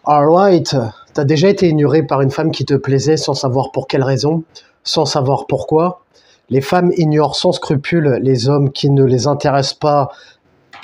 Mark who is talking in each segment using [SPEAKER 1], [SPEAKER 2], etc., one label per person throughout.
[SPEAKER 1] Alright, t'as déjà été ignoré par une femme qui te plaisait sans savoir pour quelle raison, sans savoir pourquoi. Les femmes ignorent sans scrupule les hommes qui ne les intéressent pas,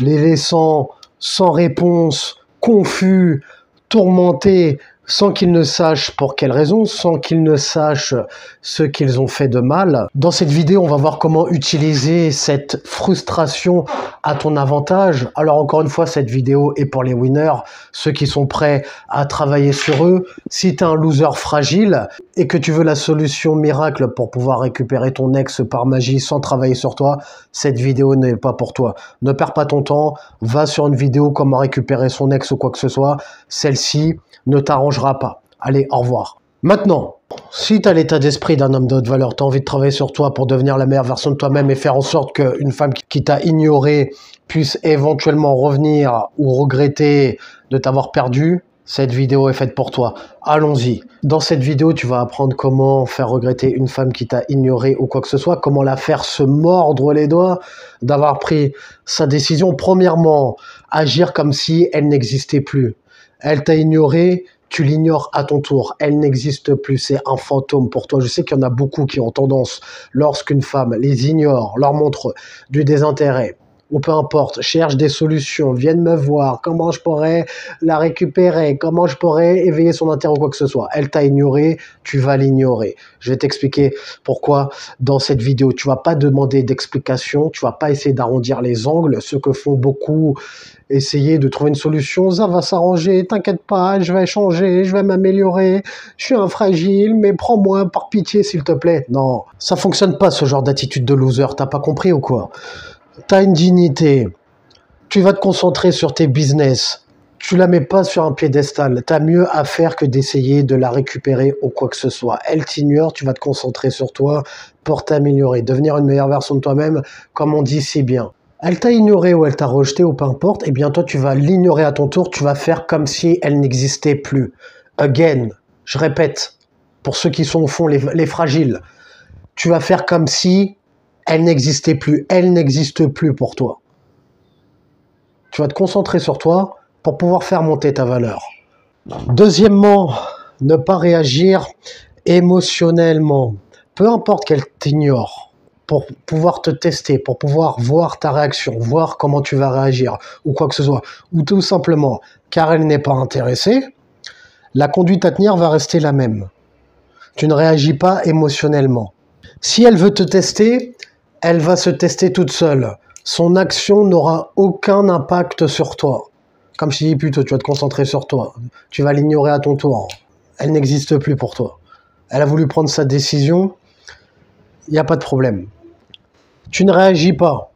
[SPEAKER 1] les laissant sans réponse, confus, tourmentés, sans qu'ils ne sachent pour quelle raison, sans qu'ils ne sachent ce qu'ils ont fait de mal. Dans cette vidéo, on va voir comment utiliser cette frustration à ton avantage. Alors encore une fois, cette vidéo est pour les winners, ceux qui sont prêts à travailler sur eux. Si tu es un loser fragile et que tu veux la solution miracle pour pouvoir récupérer ton ex par magie sans travailler sur toi, cette vidéo n'est pas pour toi. Ne perds pas ton temps, va sur une vidéo comment récupérer son ex ou quoi que ce soit. Celle-ci ne t'arrangera pas. Allez, au revoir. Maintenant, si tu as l'état d'esprit d'un homme de haute valeur, tu as envie de travailler sur toi pour devenir la meilleure version de toi-même et faire en sorte qu'une femme qui t'a ignoré puisse éventuellement revenir ou regretter de t'avoir perdu, cette vidéo est faite pour toi. Allons-y. Dans cette vidéo, tu vas apprendre comment faire regretter une femme qui t'a ignoré ou quoi que ce soit, comment la faire se mordre les doigts d'avoir pris sa décision. Premièrement, agir comme si elle n'existait plus. Elle t'a ignoré, tu l'ignores à ton tour. Elle n'existe plus, c'est un fantôme pour toi. Je sais qu'il y en a beaucoup qui ont tendance, lorsqu'une femme les ignore, leur montre du désintérêt, ou peu importe, cherche des solutions, viennent me voir, comment je pourrais la récupérer, comment je pourrais éveiller son intérêt ou quoi que ce soit. Elle t'a ignoré, tu vas l'ignorer. Je vais t'expliquer pourquoi dans cette vidéo. Tu vas pas demander d'explication, tu vas pas essayer d'arrondir les angles, ce que font beaucoup, essayer de trouver une solution, ça va s'arranger, t'inquiète pas, je vais changer, je vais m'améliorer, je suis un fragile, mais prends-moi par pitié s'il te plaît. Non, ça fonctionne pas ce genre d'attitude de loser, t'as pas compris ou quoi? T'as une dignité, tu vas te concentrer sur tes business, tu la mets pas sur un piédestal, t'as mieux à faire que d'essayer de la récupérer ou quoi que ce soit. Elle t'ignore, tu vas te concentrer sur toi pour t'améliorer, devenir une meilleure version de toi-même, comme on dit si bien. Elle t'a ignoré ou elle t'a rejeté ou peu importe, eh bien toi tu vas l'ignorer à ton tour, tu vas faire comme si elle n'existait plus. Again, je répète, pour ceux qui sont au fond les fragiles, tu vas faire comme si elle n'existait plus, elle n'existe plus pour toi. Tu vas te concentrer sur toi pour pouvoir faire monter ta valeur. Deuxièmement, ne pas réagir émotionnellement. Peu importe qu'elle t'ignore, pour pouvoir te tester, pour pouvoir voir ta réaction, voir comment tu vas réagir, ou quoi que ce soit, ou tout simplement, car elle n'est pas intéressée, la conduite à tenir va rester la même. Tu ne réagis pas émotionnellement. Si elle veut te tester, elle va se tester toute seule. Son action n'aura aucun impact sur toi. Comme je dis plutôt, tu vas te concentrer sur toi. Tu vas l'ignorer à ton tour. Elle n'existe plus pour toi. Elle a voulu prendre sa décision, il n'y a pas de problème. Tu ne réagis pas.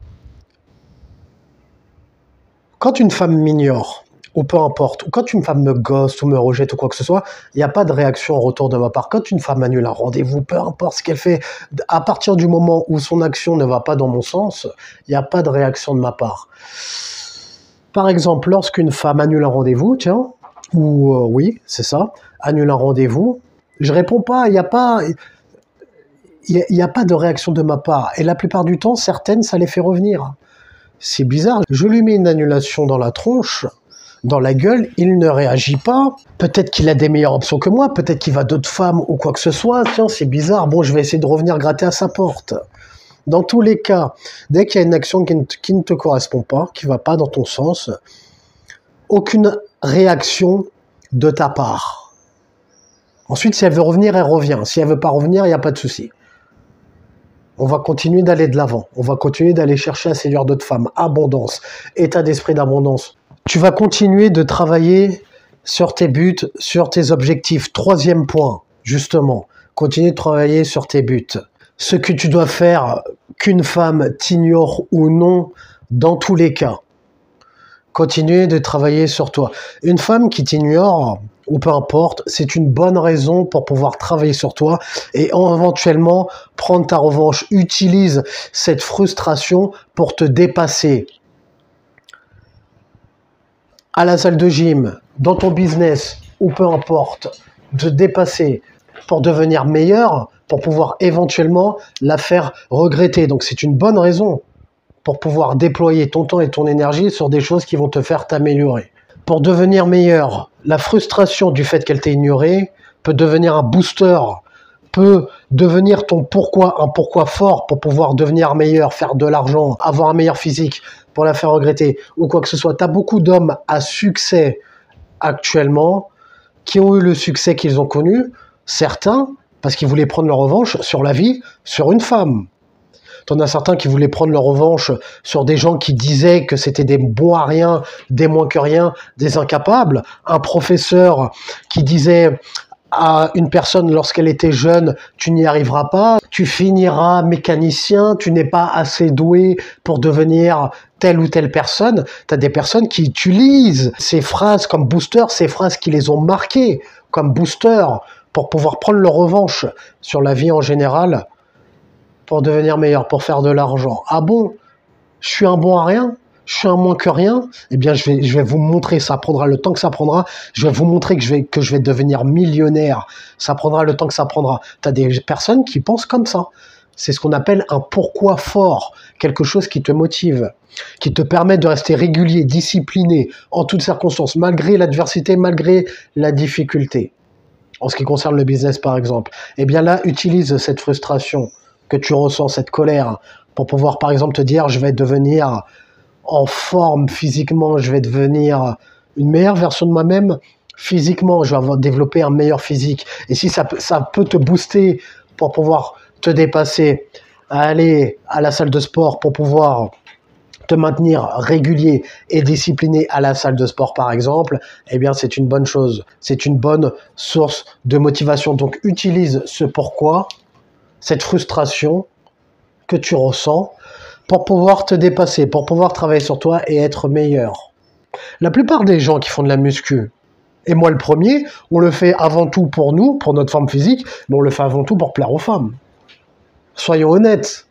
[SPEAKER 1] Quand une femme m'ignore, ou peu importe, ou quand une femme me ghoste ou me rejette ou quoi que ce soit, il n'y a pas de réaction en retour de ma part. Quand une femme annule un rendez-vous, peu importe ce qu'elle fait, à partir du moment où son action ne va pas dans mon sens, il n'y a pas de réaction de ma part. Par exemple, lorsqu'une femme annule un rendez-vous, tiens, ou oui, c'est ça, annule un rendez-vous, je réponds pas, il n'y a pas... Il n'y a pas de réaction de ma part. Et la plupart du temps, certaines, ça les fait revenir. C'est bizarre. Je lui mets une annulation dans la tronche, dans la gueule, il ne réagit pas. Peut-être qu'il a des meilleures options que moi, peut-être qu'il va d'autres femmes ou quoi que ce soit. Tiens, c'est bizarre. Bon, je vais essayer de revenir gratter à sa porte. Dans tous les cas, dès qu'il y a une action qui ne te correspond pas, qui ne va pas dans ton sens, aucune réaction de ta part. Ensuite, si elle veut revenir, elle revient. Si elle ne veut pas revenir, il n'y a pas de souci. On va continuer d'aller de l'avant. On va continuer d'aller chercher à séduire d'autres femmes. Abondance, état d'esprit d'abondance. Tu vas continuer de travailler sur tes buts, sur tes objectifs. Troisième point, justement, continue de travailler sur tes buts. Ce que tu dois faire, qu'une femme t'ignore ou non, dans tous les cas. Continuer de travailler sur toi. Une femme qui t'ignore, ou peu importe, c'est une bonne raison pour pouvoir travailler sur toi et éventuellement prendre ta revanche. Utilise cette frustration pour te dépasser. À la salle de gym, dans ton business, ou peu importe, te dépasser pour devenir meilleur, pour pouvoir éventuellement la faire regretter. Donc c'est une bonne raison pour pouvoir déployer ton temps et ton énergie sur des choses qui vont te faire t'améliorer. Pour devenir meilleur, La frustration du fait qu'elle t'ait ignoré peut devenir un booster, peut devenir ton pourquoi, un pourquoi fort pour pouvoir devenir meilleur, faire de l'argent, avoir un meilleur physique, pour la faire regretter, ou quoi que ce soit. Tu as beaucoup d'hommes à succès actuellement qui ont eu le succès qu'ils ont connu, certains, parce qu'ils voulaient prendre leur revanche sur la vie, sur une femme. T'en as certains qui voulaient prendre leur revanche sur des gens qui disaient que c'était des bons à rien, des moins que rien, des incapables. Un professeur qui disait à une personne lorsqu'elle était jeune, tu n'y arriveras pas, tu finiras mécanicien, tu n'es pas assez doué pour devenir telle ou telle personne. Tu as des personnes qui utilisent ces phrases comme booster, ces phrases qui les ont marquées comme booster pour pouvoir prendre leur revanche sur la vie en général, pour devenir meilleur, pour faire de l'argent. Ah bon, je suis un bon à rien, je suis un moins que rien, eh bien je vais vous montrer, ça prendra le temps que ça prendra, je vais vous montrer que je vais devenir millionnaire, ça prendra le temps que ça prendra. Tu as des personnes qui pensent comme ça. C'est ce qu'on appelle un pourquoi fort, quelque chose qui te motive, qui te permet de rester régulier, discipliné, en toutes circonstances, malgré l'adversité, malgré la difficulté. En ce qui concerne le business par exemple, eh bien là, utilise cette frustration que tu ressens, cette colère, pour pouvoir par exemple te dire je vais devenir en forme physiquement, je vais devenir une meilleure version de moi-même physiquement, je vais développer un meilleur physique. Et si ça peut te booster pour pouvoir te dépasser, aller à la salle de sport pour pouvoir te maintenir régulier et discipliné à la salle de sport par exemple, eh bien c'est une bonne chose, c'est une bonne source de motivation. Donc utilise ce pourquoi, cette frustration que tu ressens pour pouvoir te dépasser, pour pouvoir travailler sur toi et être meilleur. La plupart des gens qui font de la muscu, et moi le premier, on le fait avant tout pour nous, pour notre forme physique, mais on le fait avant tout pour plaire aux femmes. Soyons honnêtes.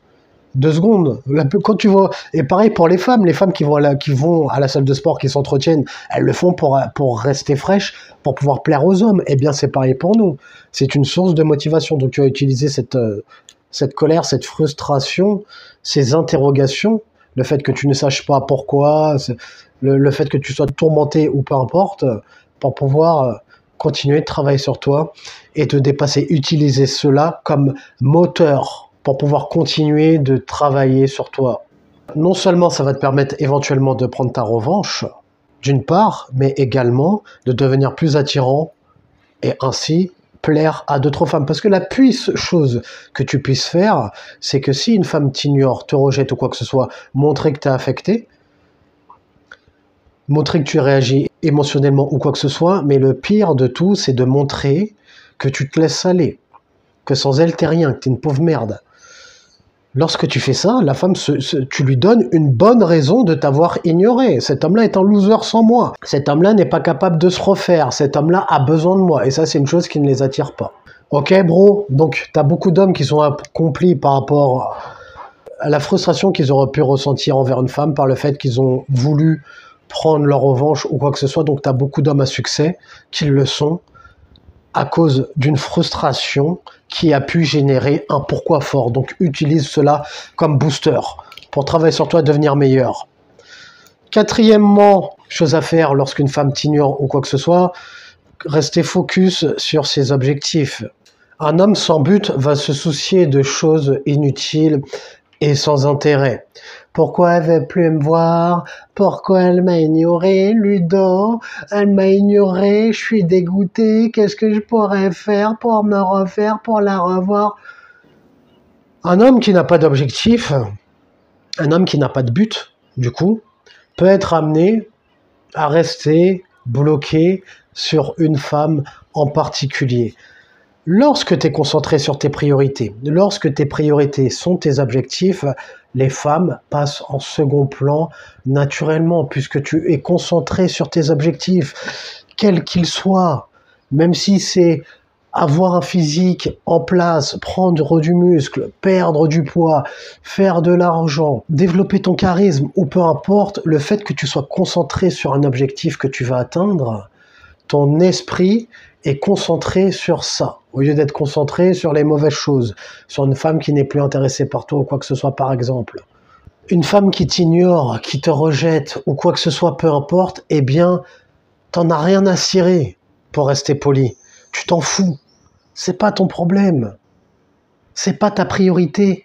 [SPEAKER 1] 2 secondes. Quand tu vois, et pareil pour les femmes qui vont à la salle de sport, qui s'entretiennent, elles le font pour rester fraîches, pour pouvoir plaire aux hommes. Eh bien, c'est pareil pour nous. C'est une source de motivation. Donc, tu vas utiliser cette colère, cette frustration, ces interrogations, le fait que tu ne saches pas pourquoi, le fait que tu sois tourmenté ou peu importe, pour pouvoir continuer de travailler sur toi et te dépasser. Utiliser cela comme moteur pour pouvoir continuer de travailler sur toi. Non seulement ça va te permettre éventuellement de prendre ta revanche, d'une part, mais également de devenir plus attirant et ainsi plaire à d'autres femmes. Parce que la pire chose que tu puisses faire, c'est que si une femme t'ignore, te rejette ou quoi que ce soit, montrer que tu es affecté, montrer que tu réagis émotionnellement ou quoi que ce soit, mais le pire de tout, c'est de montrer que tu te laisses aller, que sans elle, t'es rien, que t'es une pauvre merde. Lorsque tu fais ça, la femme, tu lui donnes une bonne raison de t'avoir ignoré. Cet homme-là est un loser sans moi. Cet homme-là n'est pas capable de se refaire. Cet homme-là a besoin de moi. Et ça, c'est une chose qui ne les attire pas. Ok, bro? Donc, t'as beaucoup d'hommes qui sont accomplis par rapport à la frustration qu'ils auraient pu ressentir envers une femme par le fait qu'ils ont voulu prendre leur revanche ou quoi que ce soit. Donc, t'as beaucoup d'hommes à succès qui le sont à cause d'une frustration qui a pu générer un pourquoi fort. Donc, utilise cela comme booster pour travailler sur toi et devenir meilleur. Quatrièmement, chose à faire lorsqu'une femme t'ignore ou quoi que ce soit, rester focus sur ses objectifs. Un homme sans but va se soucier de choses inutiles et sans intérêt. Pourquoi elle veut plus me voir? Pourquoi elle m'a ignoré, Ludo? Elle m'a ignoré, je suis dégoûté. Qu'est-ce que je pourrais faire pour me refaire, pour la revoir? Un homme qui n'a pas d'objectif, un homme qui n'a pas de but, du coup, peut être amené à rester bloqué sur une femme en particulier. Lorsque tu es concentré sur tes priorités, lorsque tes priorités sont tes objectifs, les femmes passent en second plan naturellement, puisque tu es concentré sur tes objectifs, quels qu'ils soient, même si c'est avoir un physique en place, prendre du muscle, perdre du poids, faire de l'argent, développer ton charisme, ou peu importe, le fait que tu sois concentré sur un objectif que tu vas atteindre, ton esprit est concentré sur ça, au lieu d'être concentré sur les mauvaises choses, sur une femme qui n'est plus intéressée par toi ou quoi que ce soit par exemple. Une femme qui t'ignore, qui te rejette ou quoi que ce soit, peu importe, eh bien, T'en as rien à cirer, pour rester poli. Tu t'en fous. C'est pas ton problème. C'est pas ta priorité.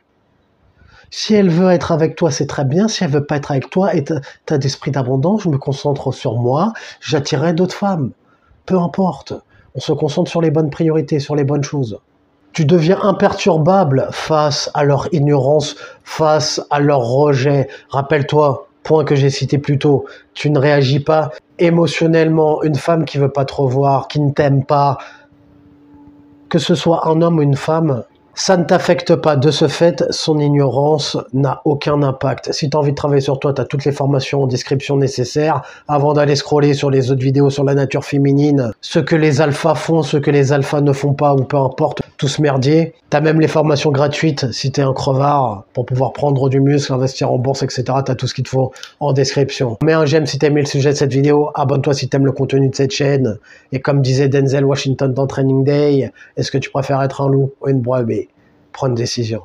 [SPEAKER 1] Si elle veut être avec toi, c'est très bien. Si elle veut pas être avec toi et t'as d'esprit d'abondance, je me concentre sur moi, j'attirerai d'autres femmes. Peu importe. On se concentre sur les bonnes priorités, sur les bonnes choses. Tu deviens imperturbable face à leur ignorance, face à leur rejet. Rappelle-toi, point que j'ai cité plus tôt, tu ne réagis pas émotionnellement. Une femme qui veut pas te revoir, qui ne t'aime pas, que ce soit un homme ou une femme, ça ne t'affecte pas. De ce fait, son ignorance n'a aucun impact. Si tu as envie de travailler sur toi, tu as toutes les formations en description nécessaires. Avant d'aller scroller sur les autres vidéos sur la nature féminine, ce que les alphas font, ce que les alphas ne font pas, ou peu importe, tout ce merdier. Tu as même les formations gratuites si tu es un crevard pour pouvoir prendre du muscle, investir en bourse, etc. Tu as tout ce qu'il te faut en description. Mets un j'aime si tu as aimé le sujet de cette vidéo. Abonne-toi si tu aimes le contenu de cette chaîne. Et comme disait Denzel Washington dans Training Day, est-ce que tu préfères être un loup ou une brebis? Prends une décision.